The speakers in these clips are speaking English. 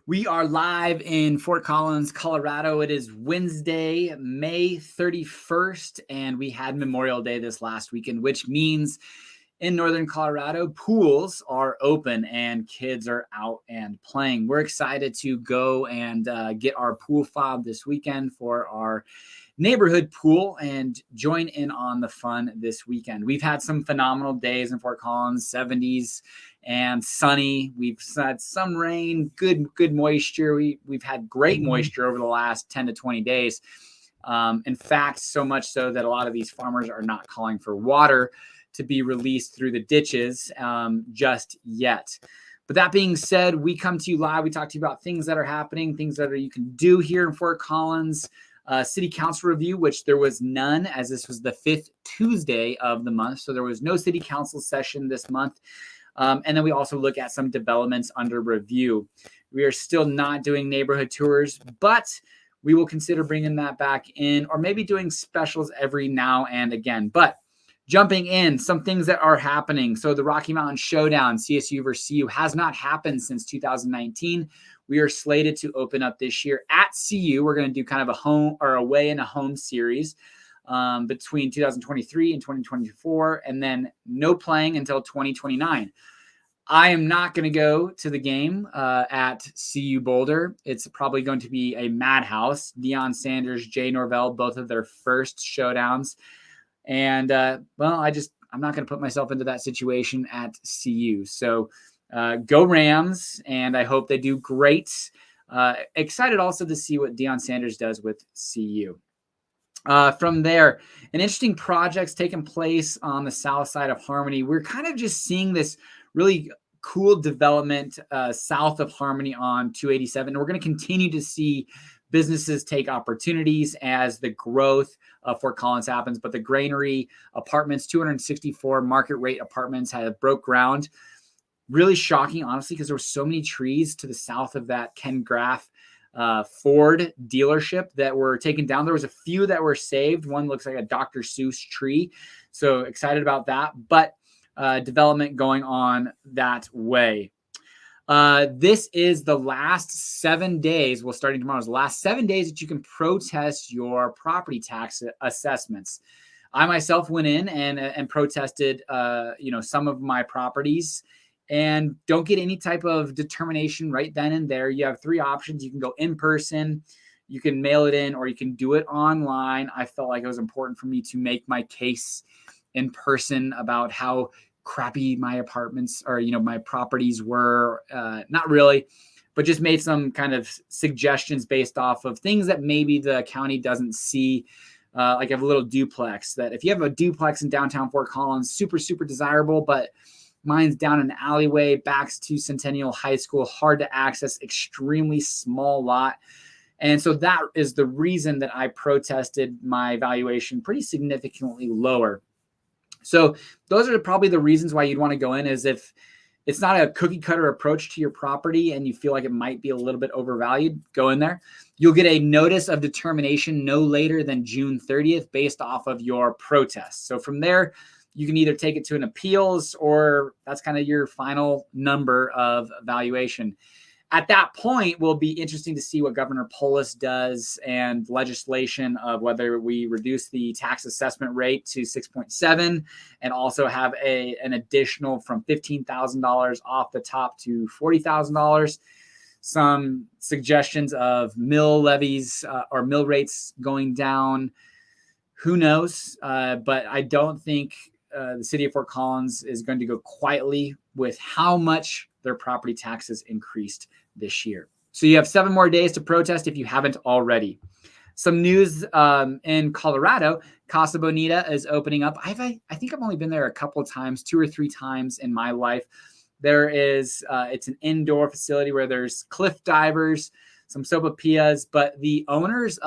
We are live in Fort Collins, Colorado. It is Wednesday, May 31st, and we had Memorial Day this last weekend, which means in Northern Colorado, pools are open and kids are out and playing. We're excited to go and get our pool fob this weekend for our neighborhood pool and join in on the fun this weekend. We've had some phenomenal days in Fort Collins, 70s and sunny. We've had some rain, good moisture. We've had great moisture over the last 10 to 20 days. In fact, so much so that a lot of these farmers are not calling for water to be released through the ditches just yet. But that being said, we come to you live. We talk to you about things that are happening, things that you can do here in Fort Collins. City Council review, which there was none, as this was the 5th Tuesday of the month. So there was no City Council session this month. And then we also look at some developments under review. We are still not doing neighborhood tours, but we will consider bringing that back in, or maybe doing specials every now and again. But jumping in, some things that are happening. So the Rocky Mountain Showdown, CSU versus CU, has not happened since 2019. We are slated to open up this year at CU. We're going to do kind of a home or away and a home series between 2023 and 2024, and then no playing until 2029. I am not going to go to the game at CU Boulder. It's probably going to be a madhouse. Deion Sanders, Jay Norvell, both of their first showdowns. And, I'm not going to put myself into that situation at CU. So go Rams, and I hope they do great. Excited also to see what Deion Sanders does with CU. From there, an interesting project's taking place on the south side of Harmony. We're kind of just seeing this really cool development south of Harmony on 287. And we're going to continue to see businesses take opportunities as the growth of Fort Collins happens. But the Granary Apartments, 264 market rate apartments, have broke ground. Really shocking, honestly, because there were so many trees to the south of that Ken Graff Ford dealership that were taken down. There was a few that were saved. One looks like a Dr. Seuss tree. So excited about that. But development going on that way. This is the last 7 days. Well, starting tomorrow is the last 7 days that you can protest your property tax assessments. I myself went in and protested, some of my properties, and don't get any type of determination right then and there. You have 3 options. You can go in person, you can mail it in, or you can do it online. I felt like it was important for me to make my case in person about how crappy my apartments or, my properties were. Not really, but just made some kind of suggestions based off of things that maybe the county doesn't see. Like I have a little duplex that if you have a duplex in downtown Fort Collins, super, super desirable, but mine's down an alleyway, backs to Centennial High School, hard to access, extremely small lot. And so that is the reason that I protested my valuation pretty significantly lower. So those are probably the reasons why you'd want to go in, is if it's not a cookie cutter approach to your property and you feel like it might be a little bit overvalued, go in there. You'll get a notice of determination no later than June 30th based off of your protest. So from there, you can either take it to an appeals, or that's kind of your final number of valuation. At that point, will be interesting to see what Governor Polis does and legislation of whether we reduce the tax assessment rate to 6.7 and also have an additional from $15,000 off the top to $40,000. Some suggestions of mill levies or mill rates going down. Who knows? But I don't think the city of Fort Collins is going to go quietly with how much their property taxes increased this year. So you have 7 more days to protest if you haven't already. Some news in Colorado, Casa Bonita is opening up. I think I've only been there a couple of times, 2 or 3 times in my life. There is, it's an indoor facility where there's cliff divers, some sopapillas, but the writers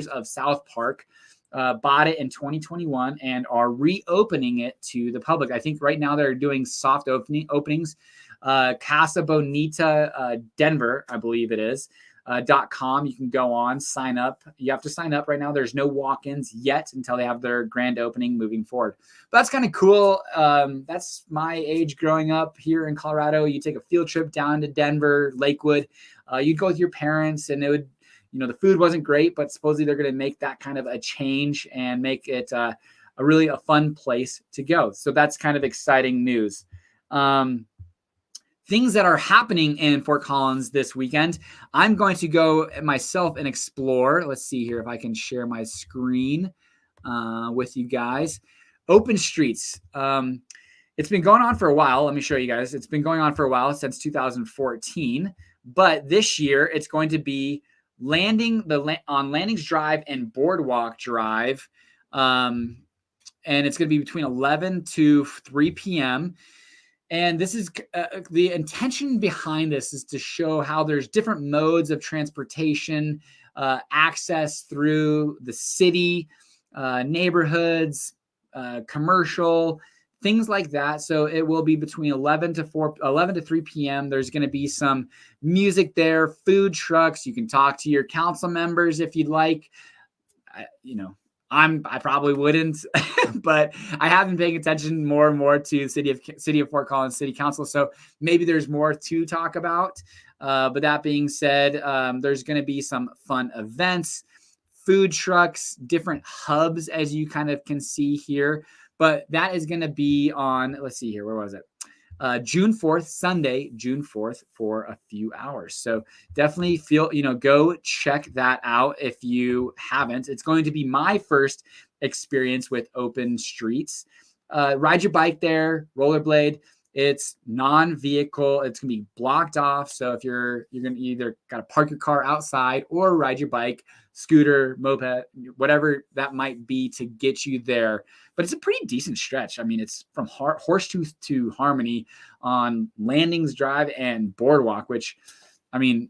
of South Park bought it in 2021 and are reopening it to the public. I think right now they're doing soft openings. Casa Bonita, Denver, I believe it is, .com. You can go on, sign up. You have to sign up right now. There's no walk-ins yet until they have their grand opening moving forward. But that's kind of cool. That's my age growing up here in Colorado. You take a field trip down to Denver, Lakewood. You'd go with your parents, and it would, the food wasn't great, but supposedly they're going to make that kind of a change and make it a really fun place to go. So that's kind of exciting news. Things that are happening in Fort Collins this weekend. I'm going to go myself and explore. Let's see here if I can share my screen with you guys. Open Streets. It's been going on for a while. Let me show you guys. It's been going on for a while, since 2014. But this year, it's going to be on Landings Drive and Boardwalk Drive. And it's going to be between 11 to 3 p.m., and this is the intention behind this is to show how there's different modes of transportation, access through the city, neighborhoods, commercial, things like that. So it will be between 11 to 3 p.m. There's going to be some music there, food trucks. You can talk to your council members if you'd like. I probably wouldn't, but I have been paying attention more and more to City of Fort Collins City Council. So maybe there's more to talk about. But that being said, there's going to be some fun events, food trucks, different hubs, as you kind of can see here. But that is going to be on, let's see here, where was it? June 4th, Sunday, June 4th, for a few hours. So definitely go check that out if you haven't. It's going to be my first experience with Open Streets. Ride your bike there, rollerblade. It's non-vehicle. It's going to be blocked off. So if you're going to either got to park your car outside or ride your bike, scooter, moped, whatever that might be to get you there. But it's a pretty decent stretch. I mean, it's from Horsetooth to Harmony on Landings Drive and Boardwalk, which, I mean,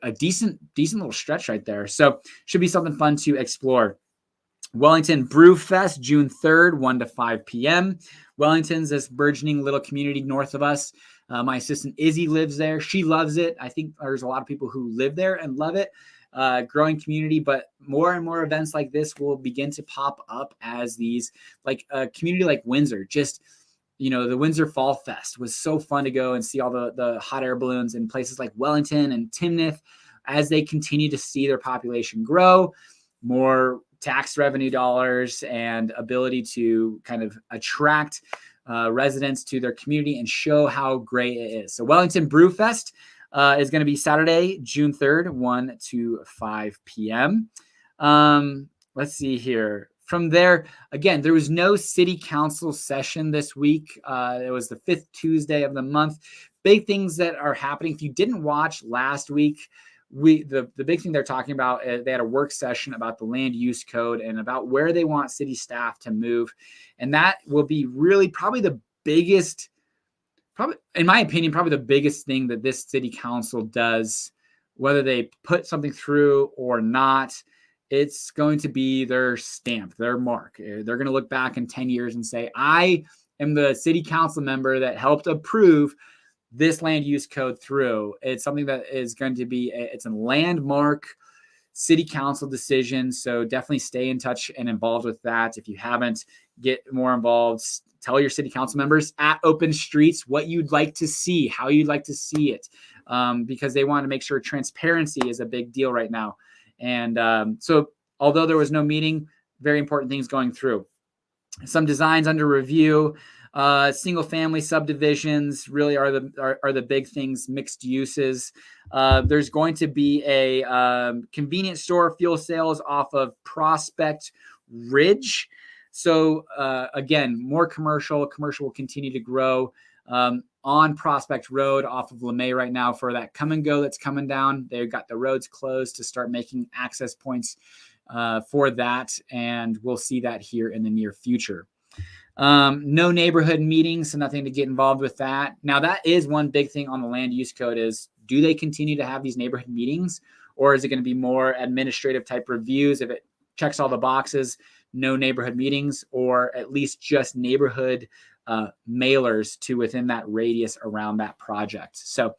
a decent little stretch right there. So should be something fun to explore. Wellington Brew Fest, June 3rd, 1 to 5 p.m. Wellington's this burgeoning little community north of us. My assistant Izzy lives there. She loves it. I think there's a lot of people who live there and love it. Growing community, but more and more events like this will begin to pop up as these, like a community like Windsor. Just, the Windsor Fall Fest was so fun to go and see all the hot air balloons in places like Wellington and Timnath as they continue to see their population grow, more tax revenue dollars and ability to kind of attract residents to their community and show how great it is. So Wellington Brew Fest is going to be Saturday, June 3rd, 1 to 5 p.m. Let's see here. From there, again, there was no city council session this week. It was the 5th Tuesday of the month. Big things that are happening. If you didn't watch last week, the big thing they're talking about, they had a work session about the land use code and about where they want city staff to move. And that will be really probably the biggest, in my opinion, probably the biggest thing that this city council does, whether they put something through or not. It's going to be their stamp, their mark. They're going to look back in 10 years and say, I am the city council member that helped approve this land use code through. It's something that is going to be, it's a landmark city council decision. So definitely stay in touch and involved with that. If you haven't, get more involved. Tell your city council members at Open Streets what you'd like to see, how you'd like to see it, because they want to make sure transparency is a big deal right now. And so although there was no meeting, very important things going through. Some designs under review. Single family subdivisions really are the big things. Mixed uses. There's going to be a convenience store, fuel sales off of Prospect Ridge. So again, more commercial. Commercial will continue to grow on Prospect Road off of LeMay right now for that come and go that's coming down. They've got the roads closed to start making access points for that, and we'll see that here in the near future. No neighborhood meetings, so nothing to get involved with that. Now, that is one big thing on the land use code is, do they continue to have these neighborhood meetings, or is it going to be more administrative type reviews? If it checks all the boxes, no neighborhood meetings, or at least just neighborhood mailers to within that radius around that project. So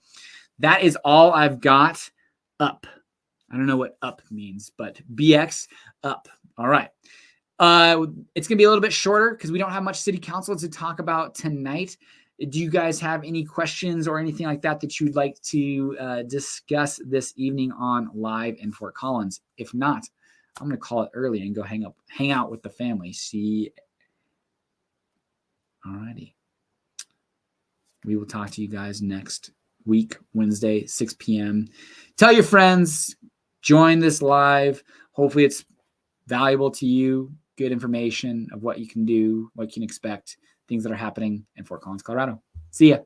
that is all I've got up. I don't know what up means, but BX up. All right. It's going to be a little bit shorter because we don't have much city council to talk about tonight. Do you guys have any questions or anything like that that you'd like to discuss this evening on live in Fort Collins? If not, I'm going to call it early and go hang out with the family. See. All righty. We will talk to you guys next week, Wednesday, 6 p.m. Tell your friends, join this live. Hopefully it's valuable to you, good information of what you can do, what you can expect, things that are happening in Fort Collins, Colorado. See ya.